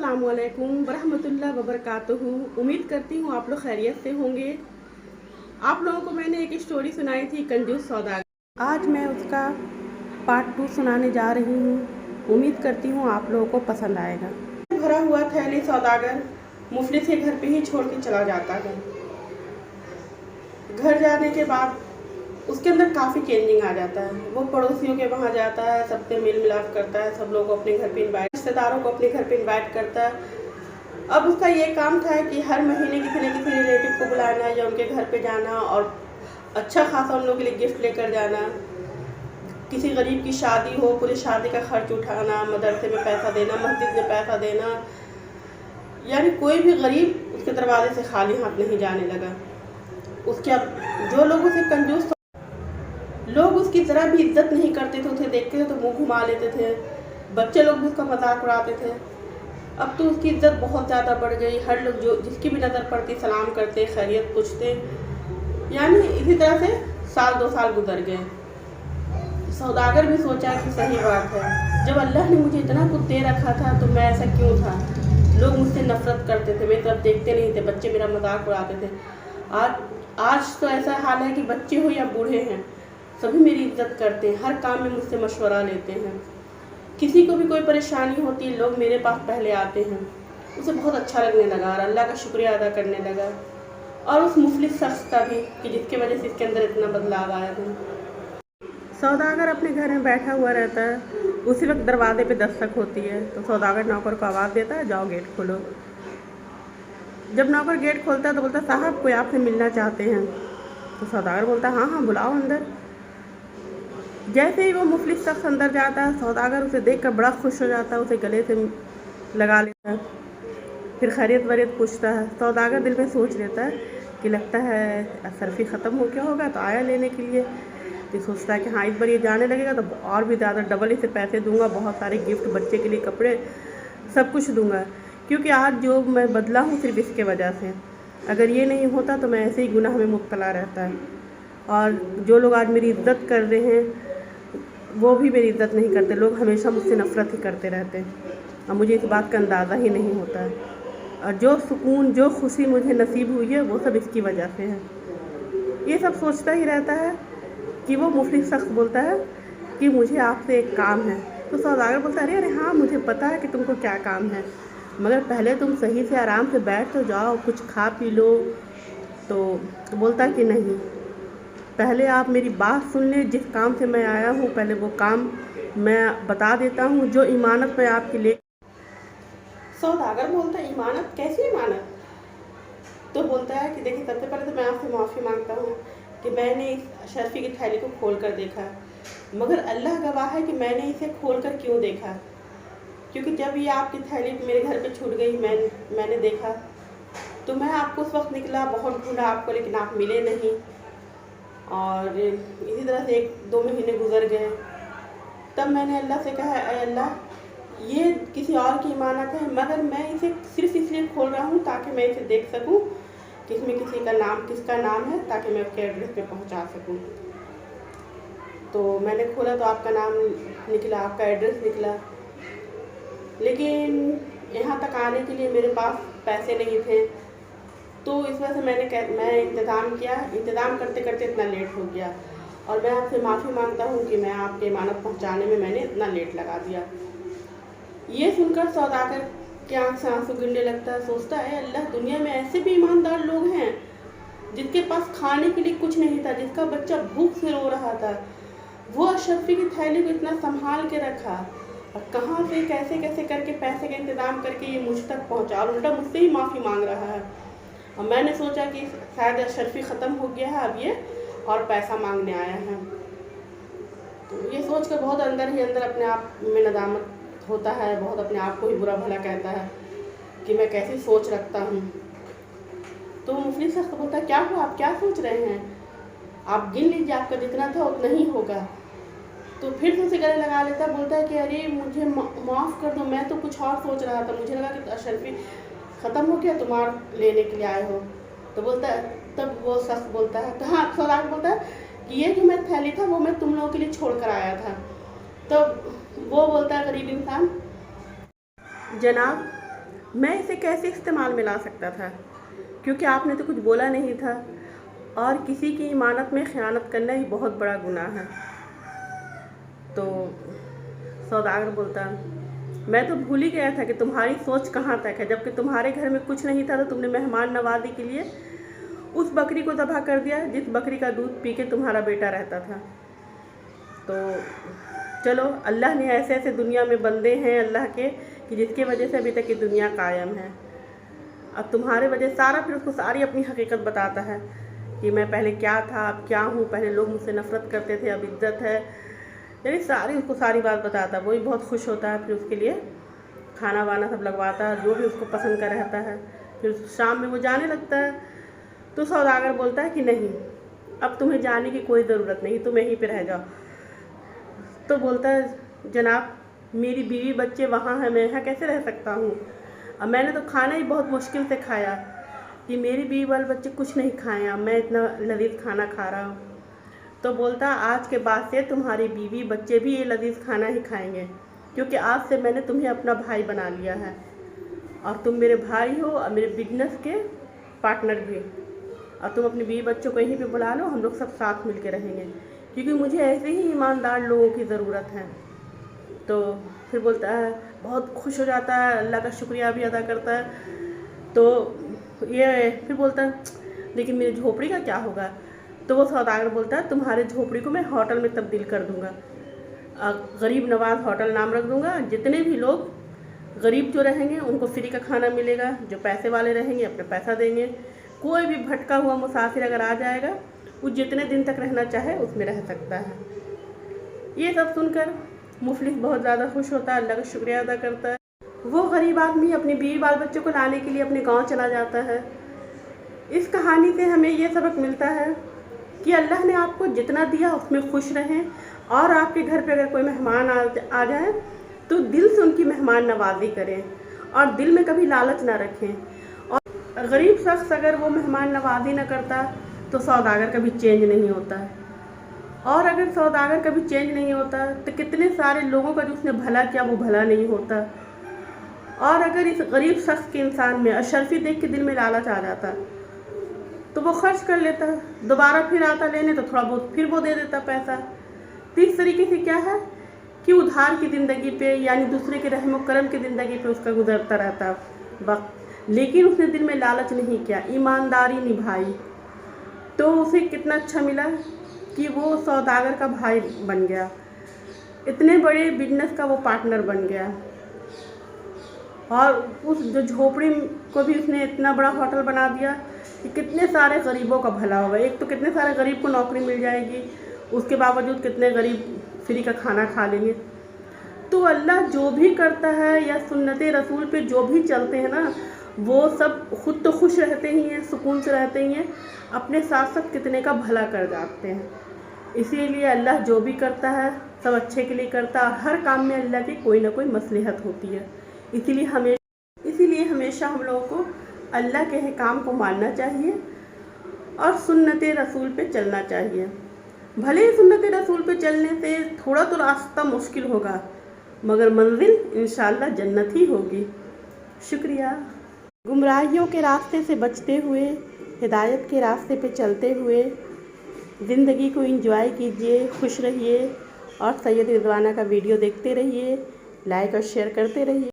अस्सलामुअलैकुम वरहमतुल्लाह वबरकातुहू। उम्मीद करती हूँ आप लोग खैरियत से होंगे। आप लोगों को मैंने एक स्टोरी सुनाई थी, कंजूस सौदागर। आज मैं उसका पार्ट 2 सुनाने जा रही हूँ। उम्मीद करती हूँ आप लोगों को पसंद आएगा। भरा हुआ थैली सौदागर मुफलिस के घर पे ही छोड़ के चला जाता है। घर जाने के बाद उसके अंदर काफ़ी चेंजिंग आ जाता है। वो पड़ोसियों के वहाँ जाता है, सबसे मेल मिलाप करता है, सब लोगों को अपने घर पे इनवाइट, रिश्तेदारों को अपने घर पे इनवाइट करता है। अब उसका ये काम था कि हर महीने किसी न किसी रिलेटिव को बुलाना या उनके घर पे जाना और अच्छा खासा उन लोगों के लिए गिफ्ट लेकर जाना। किसी गरीब की शादी हो, पूरी शादी का खर्च उठाना, मदरसे में पैसा देना, मस्जिद में पैसा देना, यानी कोई भी गरीब उसके दरवाजे से खाली हाथ नहीं जाने लगा। उसके अब जो लोग उसे कंजूस, लोग उसकी ज़रा भी इज्जत नहीं करते थे, उसे देखते थे तो मुंह घुमा लेते थे, बच्चे लोग भी उसका मजाक उड़ाते थे। अब तो उसकी इज्जत बहुत ज़्यादा बढ़ गई। हर लोग जो जिसकी भी नज़र पड़ती सलाम करते, खैरियत पूछते। यानी इसी तरह से 1-2 साल गुजर गए। सौदागर भी सोचा कि सही बात है, जब अल्लाह ने मुझे इतना कुछ दे रखा था तो मैं ऐसा क्यों था। लोग मुझसे नफरत करते थे, मेरी तरफ देखते नहीं थे, बच्चे मेरा मजाक उड़ाते थे। आज तो ऐसा हाल है कि बच्चे हो या बूढ़े हैं, सभी मेरी इज्जत करते हैं, हर काम में मुझसे मशवरा लेते हैं। किसी को भी कोई परेशानी होती है, लोग मेरे पास पहले आते हैं। उसे बहुत अच्छा लगने लगा और अल्लाह का शुक्रिया अदा करने लगा, और उस मुफलिस शख्स का भी कि जिसके वजह से इसके अंदर इतना बदलाव आया था। सौदागर अपने घर में बैठा हुआ रहता है। उसी वक्त दरवाजे पे दस्तक होती है तो सौदागर नौकर को आवाज़ देता है, जाओ गेट खोलो। जब नौकर गेट खोलता है तो बोलता है, साहब कोई आपसे मिलना चाहते हैं। तो सौदागर बोलता है, हाँ हाँ बुलाओ अंदर। जैसे ही वो मुफलिस शख्स अंदर जाता है, सौदागर उसे देखकर बड़ा खुश हो जाता है, उसे गले से लगा लेता है, फिर खैरियत वरीयत पूछता है। सौदागर दिल में सोच लेता है कि लगता है असरफी ख़त्म हो गया होगा तो आया लेने के लिए। फिर सोचता है कि हाँ इस बार ये जाने लगेगा तो और भी ज़्यादा डबल इसे पैसे दूंगा, बहुत सारे गिफ्ट, बच्चे के लिए कपड़े, सब कुछ दूंगा, क्योंकि आज जो मैं बदला हूँ सिर्फ इसके वजह से। अगर ये नहीं होता तो मैं ऐसे ही गुनाह में मुब्तला रहता है। और जो लोग आज मेरी इज्जत कर रहे हैं वो भी मेरी इज्जत नहीं करते, लोग हमेशा मुझसे नफ़रत ही करते रहते हैं और मुझे इस बात का अंदाज़ा ही नहीं होता है। और जो सुकून, जो खुशी मुझे नसीब हुई है वो सब इसकी वजह से है। ये सब सोचता ही रहता है कि वो मुफलिस शख्स बोलता है कि मुझे आपसे एक काम है। तो सौदागर बोलता है, अरे अरे हाँ मुझे पता है कि तुमको क्या काम है, मगर पहले तुम सही से आराम से बैठ तो जाओ, कुछ खा पी लो। तो बोलता है कि नहीं, पहले आप मेरी बात सुन लें, जिस काम से मैं आया हूँ पहले वो काम मैं बता देता हूँ, जो इमानत मैं आपके लिए। सौदागर बोलता है, इमानत? कैसी इमानत? तो बोलता है कि देखिए, सबसे पहले तो मैं आपसे माफ़ी मांगता हूँ कि मैंने इस अशरफी की थैली को खोल कर देखा, मगर अल्लाह गवाह है कि मैंने इसे खोल कर क्यों देखा, क्योंकि जब ये आपकी थैली मेरे घर पे छूट गई, मैंने देखा तो मैं आपको उस वक्त निकला, बहुत ढूंढा आपको, लेकिन आप मिले नहीं। और इसी तरह से 1-2 महीने गुजर गए। तब मैंने अल्लाह से कहा, अरे अल्लाह ये किसी और की इमानत है, मगर मैं इसे सिर्फ इसलिए खोल रहा हूँ ताकि मैं इसे देख सकूँ कि इसमें किसका नाम है, ताकि मैं उसके एड्रेस पे पहुँचा सकूँ। तो मैंने खोला तो आपका नाम निकला, आपका एड्रेस निकला, लेकिन यहाँ तक आने के लिए मेरे पास पैसे नहीं थे। तो इस वजह से मैं इंतज़ाम करते करते इतना लेट हो गया, और मैं आपसे माफ़ी मांगता हूँ कि मैं आपके इमानत पहुँचाने में मैंने इतना लेट लगा दिया। ये सुनकर सौदागर की आँख से आंसू गिरने लगता है। सोचता है, अल्लाह, दुनिया में ऐसे भी ईमानदार लोग हैं जिनके पास खाने के लिए कुछ नहीं था, जिसका बच्चा भूख से रो रहा था, वो अशरफी की थैली को इतना संभाल के रखा, और कहाँ से कैसे कैसे करके पैसे का इंतज़ाम करके ये मुझ तक पहुँचा, और उल्टा मुझसे ही माफ़ी मांग रहा है। और मैंने सोचा कि शायद अशरफी ख़त्म हो गया है, अब ये और पैसा मांगने आया है। तो ये सोच कर बहुत अंदर ही अंदर अपने आप में नदामत होता है, बहुत अपने आप को ही बुरा भला कहता है कि मैं कैसी सोच रखता हूँ। तो मुफलिस शख्स बोलता है, क्या हुआ, आप क्या सोच रहे हैं, आप गिन लीजिए, आपका जितना था उतना ही होगा। तो फिर से उसे गले लगा लेता, बोलता है कि अरे मुझे माफ़ कर दो, मैं तो कुछ और सोच रहा था, मुझे लगा कि अशरफी ख़त्म हो गया, तुम और लेने के लिए आए हो। तो बोलता है, तब वो शख्स बोलता है, तो हाँ, सौदागर बोलता है कि ये जो मैं थैली था वो मैं तुम लोगों के लिए छोड़ कर आया था। तो वो बोलता है, गरीब इंसान, जनाब मैं इसे कैसे इस्तेमाल में ला सकता था, क्योंकि आपने तो कुछ बोला नहीं था, और किसी की इमानत में ख़यानत करना ही बहुत बड़ा गुनाह है। तो सौदागर बोलता, मैं तो भूल ही गया था कि तुम्हारी सोच कहाँ तक है। जबकि तुम्हारे घर में कुछ नहीं था तो तुमने मेहमान नवाजी के लिए उस बकरी को ज़बह कर दिया जिस बकरी का दूध पी के तुम्हारा बेटा रहता था। तो चलो, अल्लाह ने ऐसे ऐसे दुनिया में बंदे हैं अल्लाह के कि जिसकी वजह से अभी तक ये दुनिया कायम है। अब तुम्हारे वजह सारा फिर उसको सारी अपनी हकीकत बताता है कि मैं पहले क्या था, अब क्या हूँ, पहले लोग मुझसे नफ़रत करते थे, अब इज्जत है, यानी उसको सारी बात बताता है। वही बहुत खुश होता है, फिर उसके लिए खाना वाना सब लगवाता है, जो भी उसको पसंद का रहता है। फिर शाम में वो जाने लगता है। तो सौदागर बोलता है कि नहीं, अब तुम्हें जाने की कोई ज़रूरत नहीं, तुम यहीं पे रह जाओ। तो बोलता है, जनाब मेरी बीवी बच्चे वहाँ हैं, मैं यहाँ कैसे रह सकता हूँ। अब मैंने तो खाना ही बहुत मुश्किल से खाया कि मेरी बीवी वाले बच्चे कुछ नहीं खाए, अब मैं इतना लजीज खाना खा रहा हूँ। तो बोलता, आज के बाद से तुम्हारी बीवी बच्चे भी ये लजीज खाना ही खाएंगे, क्योंकि आज से मैंने तुम्हें अपना भाई बना लिया है, और तुम मेरे भाई हो और मेरे बिजनेस के पार्टनर भी। और तुम अपनी बीवी बच्चों को यहीं पे बुला लो, हम लोग सब साथ मिल के रहेंगे, क्योंकि मुझे ऐसे ही ईमानदार लोगों की ज़रूरत है। तो फिर बोलता है, बहुत खुश हो जाता है, अल्लाह का शुक्रिया भी अदा करता है। तो ये फिर बोलता है, लेकिन मेरी झोपड़ी का क्या होगा। तो वो सौदागर बोलता है, तुम्हारे झोपड़ी को मैं होटल में तब्दील कर दूंगा, गरीब नवाज होटल नाम रख दूंगा। जितने भी लोग गरीब जो रहेंगे उनको फ्री का खाना मिलेगा, जो पैसे वाले रहेंगे अपने पैसा देंगे। कोई भी भटका हुआ मुसाफिर अगर आ जाएगा, वो जितने दिन तक रहना चाहे उसमें रह सकता है। ये सब सुनकर मुफलिस बहुत ज़्यादा खुश होता है, अल्लाह का शुक्रिया अदा करता है। वो गरीब आदमी अपनी बीवी बाल बच्चों को लाने के लिए अपने गांव चला जाता है। इस कहानी से हमें ये सबक मिलता है कि अल्लाह ने आपको जितना दिया उसमें खुश रहें, और आपके घर पे अगर कोई मेहमान आ जाए तो दिल से उनकी मेहमान नवाजी करें, और दिल में कभी लालच ना रखें। और गरीब शख्स अगर वो मेहमान नवाजी ना करता तो सौदागर कभी चेंज नहीं होता है, और अगर सौदागर कभी चेंज नहीं होता तो कितने सारे लोगों का जो उसने भला किया वो भला नहीं होता। और अगर इस गरीब शख्स के इंसान में अशरफी देख के दिल में लालच आ जाता तो वो खर्च कर लेता, दोबारा फिर आता लेने तो थोड़ा बहुत फिर वो दे देता पैसा। तो इस तरीके से क्या है कि उधार की ज़िंदगी पे, यानी दूसरे के रहम और करम की ज़िंदगी पे उसका गुजरता रहता वक्त, लेकिन उसने दिल में लालच नहीं किया, ईमानदारी निभाई। तो उसे कितना अच्छा मिला कि वो सौदागर का भाई बन गया, इतने बड़े बिजनेस का वो पार्टनर बन गया, और उस जो झोपड़ी को भी उसने इतना बड़ा होटल बना दिया कि कितने सारे गरीबों का भला होगा। एक तो कितने सारे गरीब को नौकरी मिल जाएगी, उसके बावजूद कितने गरीब फ्री का खाना खा लेंगे। तो अल्लाह जो भी करता है या सुन्नत रसूल पे जो भी चलते हैं ना, वो सब खुद तो खुश रहते ही हैं, सुकून से रहते ही हैं, अपने साथ साथ कितने का भला कर जाते हैं। इसीलिए अल्लाह जो भी करता है सब अच्छे के लिए करता है, हर काम में अल्लाह की कोई ना कोई मसलहत होती है। इसीलिए हमेशा हम लोगों को अल्लाह के काम को मानना चाहिए और सुन्नत रसूल पे चलना चाहिए। भले ही सुन्नत रसूल पे चलने से थोड़ा तो रास्ता मुश्किल होगा, मगर मंजिल इंशाअल्लाह जन्नत ही होगी। शुक्रिया। गुमराहियों के रास्ते से बचते हुए हिदायत के रास्ते पे चलते हुए ज़िंदगी को एंजॉय कीजिए, खुश रहिए, और सैयद रिजवाना का वीडियो देखते रहिए, लाइक और शेयर करते रहिए।